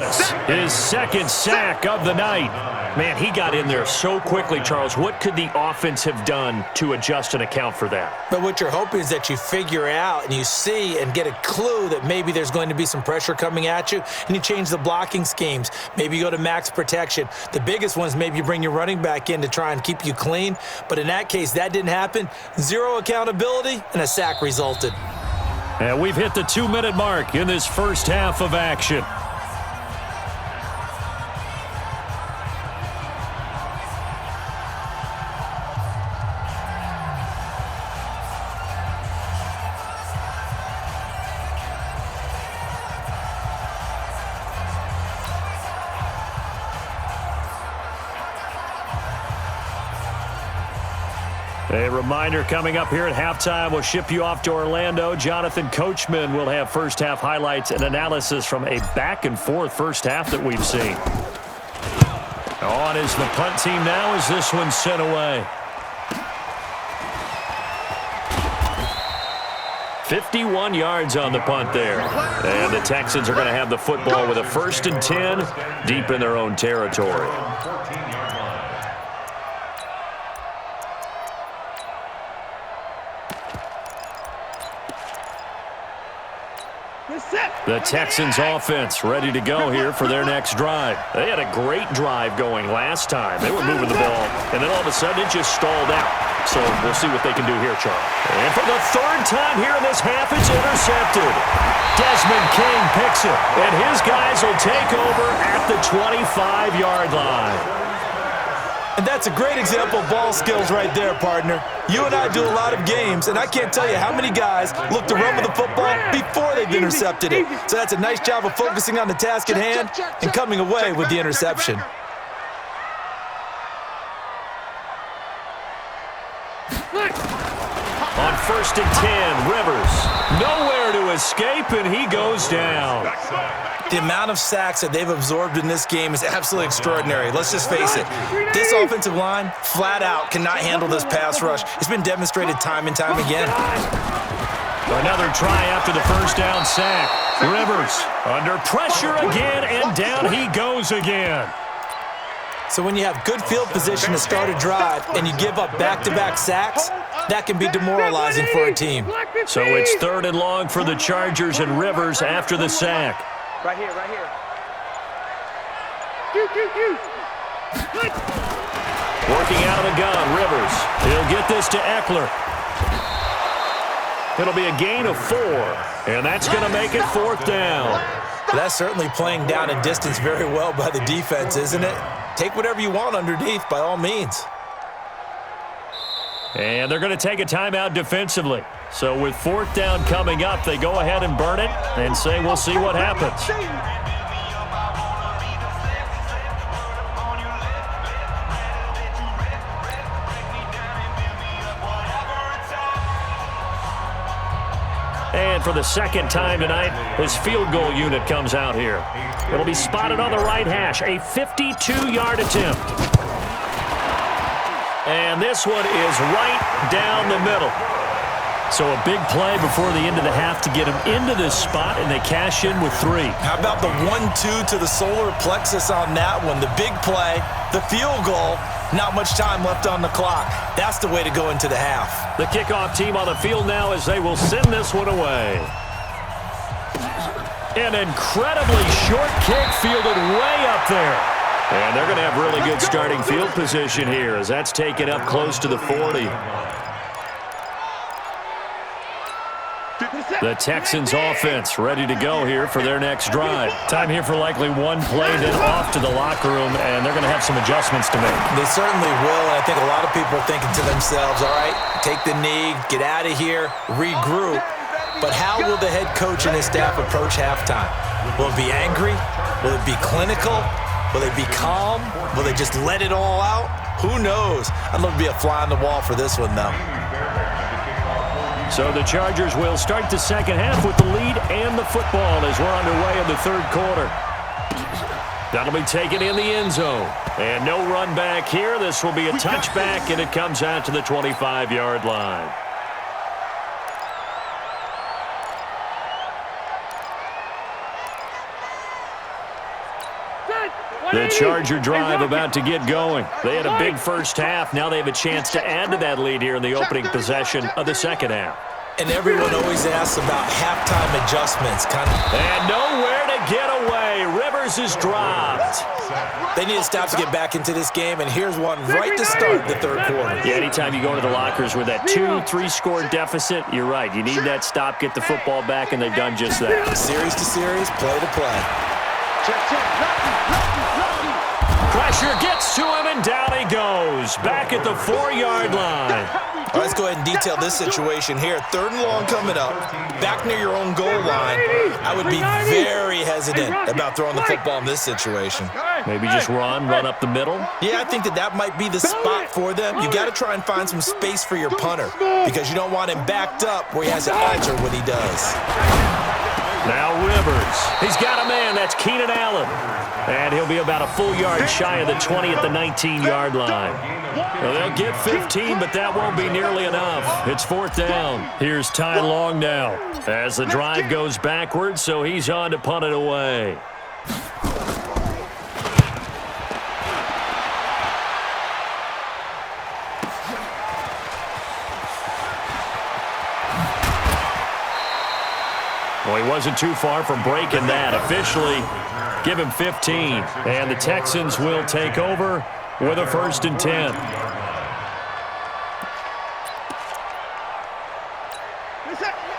His second sack of the night. Man, he got in there so quickly, Charles. What could the offense have done to adjust and account for that? But what you're hoping is that you figure out and you see and get a clue that maybe there's going to be some pressure coming at you, and you change the blocking schemes. Maybe you go to max protection. The biggest one is maybe you bring your running back in to try and keep you clean. But in that case, that didn't happen. Zero accountability, and a sack resulted. And we've hit the 2-minute mark in this first half of action. A reminder coming up here at halftime, we'll ship you off to Orlando. Jonathan Coachman will have first half highlights and analysis from a back-and-forth first half that we've seen. On is the punt team now as this one's sent away. 51 yards on the punt there. And the Texans are going to have the football with a 1st and 10 deep in their own territory. The Texans offense ready to go here for their next drive. They had a great drive going last time. They were moving the ball, and then all of a sudden it just stalled out. So we'll see what they can do here, Charles. And for the 3rd time here in this half, it's intercepted. Desmond King picks it, and his guys will take over at the 25-yard line. And that's a great example of ball skills right there, partner. You and I do a lot of games, and I can't tell you how many guys look to run with the football before they've intercepted it. So that's a nice job of focusing on the task at hand and coming away with the interception. On 1st and 10, Rivers. Nowhere to escape, and he goes down. The amount of sacks that they've absorbed in this game is absolutely extraordinary. Let's just face it. This offensive line, flat out, cannot handle this pass rush. It's been demonstrated time and time again. Another try after the first down sack. Rivers under pressure again, and down he goes again. So when you have good field position to start a drive and you give up back-to-back sacks, that can be demoralizing for a team. So it's 3rd and long for the Chargers, and Rivers after the sack. Right here, right here. Working out of the gun, Rivers. He'll get this to Eckler. It'll be a gain of 4, and that's going to make it 4th down. That's certainly playing down a distance very well by the defense, isn't it? Take whatever you want underneath, by all means. And they're going to take a timeout defensively. So with 4th down coming up, they go ahead and burn it and say we'll see what happens. And for the 2nd time tonight, his field goal unit comes out here. It'll be spotted on the right hash, a 52-yard attempt. And this one is right down the middle. So a big play before the end of the half to get him into this spot, and they cash in with 3. How about the 1-2 to the solar plexus on that one? The big play, the field goal, not much time left on the clock. That's the way to go into the half. The kickoff team on the field now as they will send this one away. An incredibly short kick fielded way up there. And they're going to have really good starting field position here as that's taken up close to the 40. The Texans offense ready to go here for their next drive. Time here for likely one play, then off to the locker room, and they're going to have some adjustments to make. They certainly will, and I think a lot of people are thinking to themselves, all right, take the knee, get out of here, regroup. But how will the head coach and his staff approach halftime? Will it be angry? Will it be clinical? Will they be calm? Will they just let it all out? Who knows? I'd love to be a fly on the wall for this one, though. So the Chargers will start the second half with the lead and the football as we're underway in the 3rd quarter. That'll be taken in the end zone. And no run back here. This will be a touchback, and it comes out to the 25-yard line. The Charger drive about to get going. They had a big first half. Now they have a chance to add to that lead here in the opening possession of the second half. And everyone always asks about halftime adjustments. And nowhere to get away. Rivers is dropped. They need to stop to get back into this game, and here's one right to start the third quarter. Yeah, anytime you go into the lockers with that 2-3 score deficit, you're right. You need that stop, get the football back, and they've done just that. Series to series, play to play. Pressure gets to him, and down he goes. Back at the 4-yard line. All right, let's go ahead and detail this situation here. Third and long coming up, back near your own goal line. I would be very hesitant about throwing the football in this situation. Maybe just run up the middle? Yeah, I think that might be the spot for them. You got to try and find some space for your punter because you don't want him backed up where he has to alter what he does. Now Rivers. He's got a man. That's Keenan Allen. And he'll be about a full yard shy of the 20 at the 19-yard line. Well, they'll get 15, but that won't be nearly enough. It's fourth down. Here's Ty Long now as the drive goes backwards, so he's on to punt it away. Well, he wasn't too far from breaking that. Officially, give him 15. And the Texans will take over with a 1st and 10.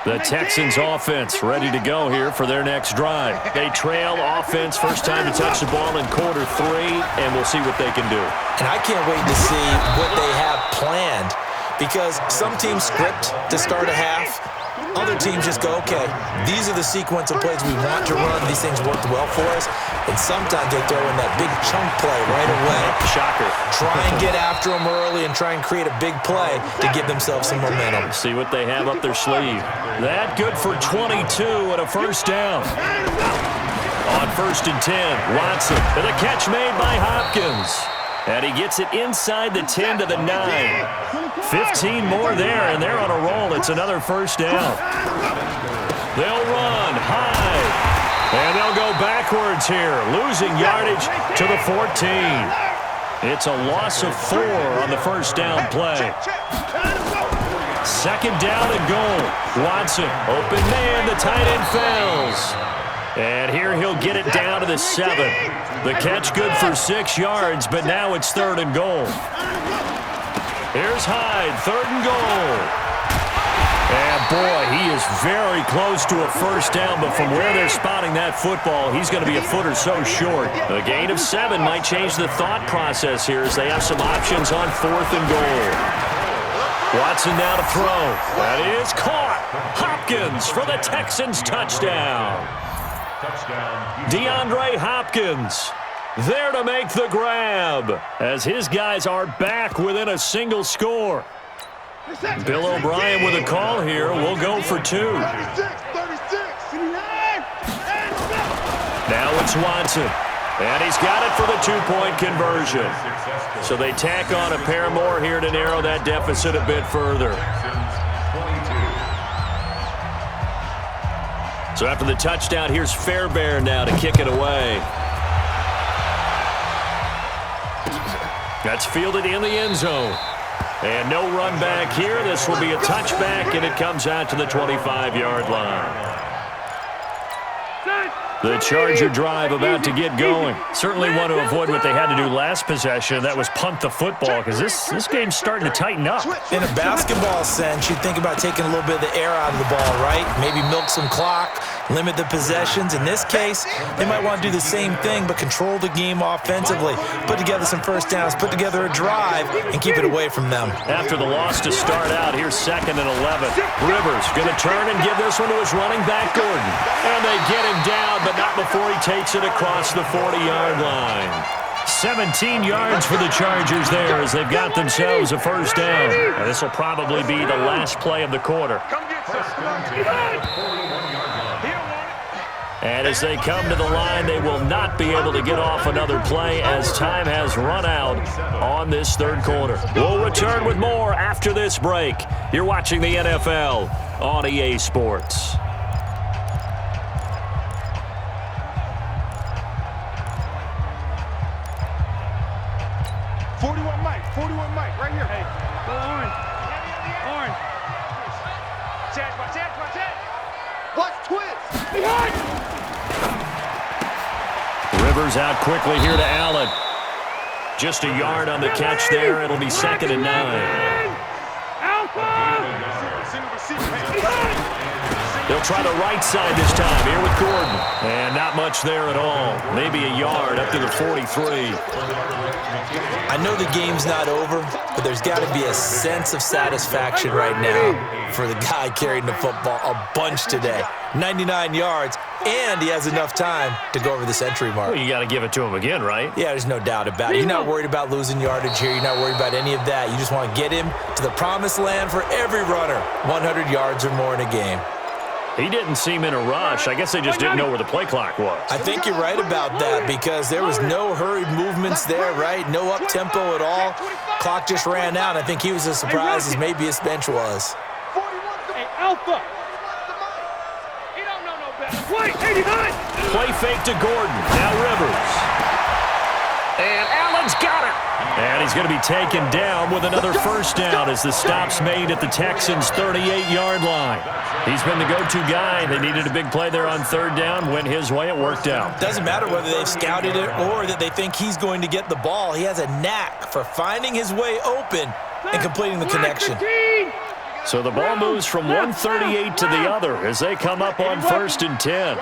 The Texans offense ready to go here for their next drive. They trail offense, first time to touch the ball in quarter 3, and we'll see what they can do. And I can't wait to see what they have planned because some teams script to start a half. Other teams just go, okay, these are the sequence of plays we want to run. These things worked well for us. And sometimes they throw in that big chunk play right away. Shocker. Try and get after them early and try and create a big play to give themselves some momentum. See what they have up their sleeve. That good for 22 and a first down. On 1st and 10, Watson with a catch made by Hopkins. And he gets it inside the 10 to the 9. 15 more there, and they're on a roll. It's another first down. They'll run high, and they'll go backwards here, losing yardage to the 14. It's a loss of 4 on the first down play. Second down and goal. Watson, open man, the tight end fails. And here he'll get it down to the 7. The catch good for 6 yards, but now it's 3rd and goal. Here's Hyde, 3rd and goal. And boy, he is very close to a first down, but from where they're spotting that football, he's going to be a foot or so short. A gain of 7 might change the thought process here as they have some options on 4th and goal. Watson now to throw. That is caught. Hopkins for the Texans touchdown. DeAndre Hopkins there to make the grab as his guys are back within a single score. Bill O'Brien with a call here. We'll go for 2. Now it's Watson. And he's got it for the 2-point conversion. So they tack on a pair more here to narrow that deficit a bit further. So after the touchdown, here's Fairbairn now to kick it away. That's fielded in the end zone. And no run back here. This will be a touchback, and it comes out to the 25-yard line. The Charger drive about to get going. Certainly want to avoid what they had to do last possession. That was punt the football because this game's starting to tighten up. In a basketball sense, you think about taking a little bit of the air out of the ball, right? Maybe milk some clock, limit the possessions. In this case, they might want to do the same thing but control the game offensively. Put together some first downs, put together a drive, and keep it away from them. After the loss to start out, here's 2nd and 11. Rivers going to turn and give this one to his running back, Gordon. And they get him down, but not before he takes it across the 40-yard line. 17 yards for the Chargers there as they've got themselves a first down. And this will probably be the last play of the quarter. And as they come to the line, they will not be able to get off another play as time has run out on this third quarter. We'll return with more after this break. You're watching the NFL on EA Sports. 41 Mike, right here. Hey, go orange. Orange. Watch it. Watch twist. Behind! Rivers out quickly here to Allen. Just a yard on the catch there. It'll be 2nd and 9. They'll try the right side this time here with Gordon. And not much there at all. Maybe a yard up to the 43. I know the game's not over, but there's got to be a sense of satisfaction right now for the guy carrying the football a bunch today. 99 yards, and he has enough time to go over the century mark. Well, you got to give it to him again, right? Yeah, there's no doubt about it. You're not worried about losing yardage here. You're not worried about any of that. You just want to get him to the promised land for every runner. 100 yards or more in a game. He didn't seem in a rush. I guess they just didn't know where the play clock was. I think you're right about that because there was no hurried movements there, right? No up-tempo at all. Clock just ran out. I think he was as surprised as maybe his bench was. Hey, Alpha. He don't know no better. Wait, 89. Play fake to Gordon. Now Rivers. And Allen's got it. And he's going to be taken down with another first down as the stop's made at the Texans' 38-yard line. He's been the go-to guy. They needed a big play there on 3rd down. Went his way. It worked out. Doesn't matter whether they've scouted it or that they think he's going to get the ball. He has a knack for finding his way open and completing the connection. So the ball moves from 138 to the other as they come up on 1st and 10.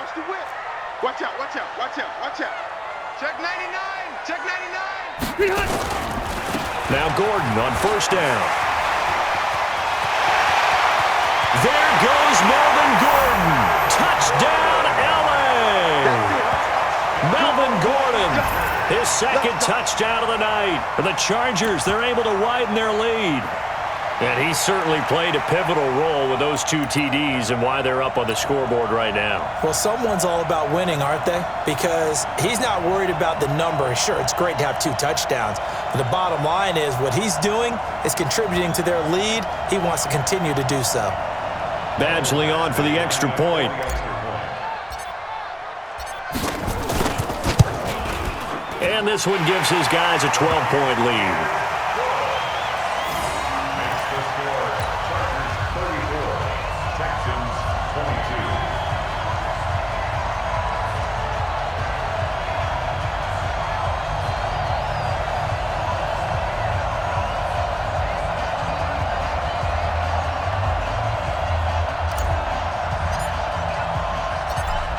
Watch out. Check 99. Now Gordon on 1st down. There goes Melvin Gordon. Touchdown, LA! Melvin Gordon, his 2nd touchdown of the night. For the Chargers, they're able to widen their lead. And he certainly played a pivotal role with those 2 TDs and why they're up on the scoreboard right now. Well, someone's all about winning, aren't they? Because he's not worried about the number. Sure, it's great to have 2 touchdowns. But the bottom line is what he's doing is contributing to their lead. He wants to continue to do so. Badgley on for the extra point. And this one gives his guys a 12-point lead.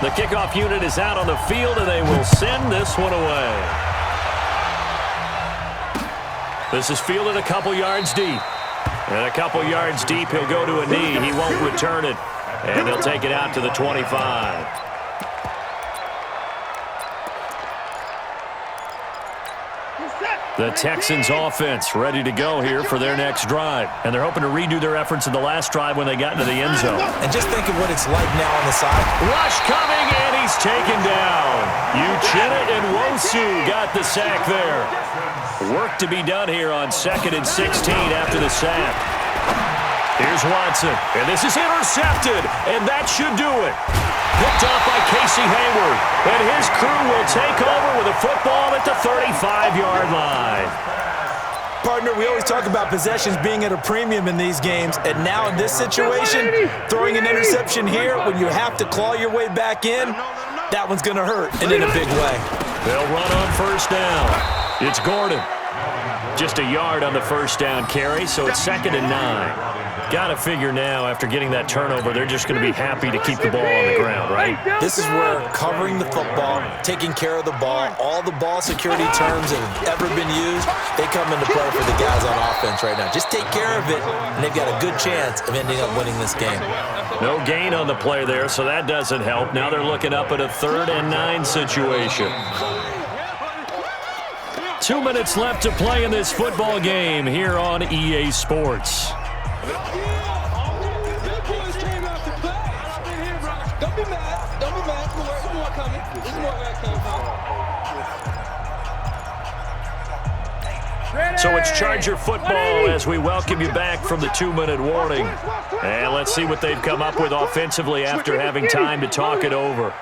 The kickoff unit is out on the field, and they will send this one away. This is fielded a couple yards deep. And a couple yards deep, he'll go to a knee. He won't return it, and he'll take it out to the 25. The Texans offense ready to go here for their next drive. And they're hoping to redo their efforts in the last drive when they got into the end zone. And just think of what it's like now on the side. Rush coming, and he's taken down. Uchenna and Wosu got the sack there. Work to be done here on 2nd and 16 after the sack. Here's Watson, and this is intercepted, and that should do it. Picked off by Casey Hayward, and his crew will take over with a football at the 35-yard line. Partner, we always talk about possessions being at a premium in these games, and now in this situation, throwing an interception here when you have to claw your way back in, that one's going to hurt, and in a big way. They'll run on 1st down. It's Gordon. Just a yard on the 1st down carry, so it's 2nd and 9. Got to figure now, after getting that turnover, they're just going to be happy to keep the ball on the ground, right? This is where covering the football, taking care of the ball, all the ball security terms that have ever been used, they come into play for the guys on offense right now. Just take care of it, and they've got a good chance of ending up winning this game. No gain on the play there, so that doesn't help. Now they're looking up at a 3rd and 9 situation. 2 minutes left to play in this football game here on EA Sports. Don't be mad. Don't be mad. There's more coming. There's more where I came from. So it's Charger football as we welcome you back from the 2-minute warning. And let's see what they've come up with offensively after having time to talk it over.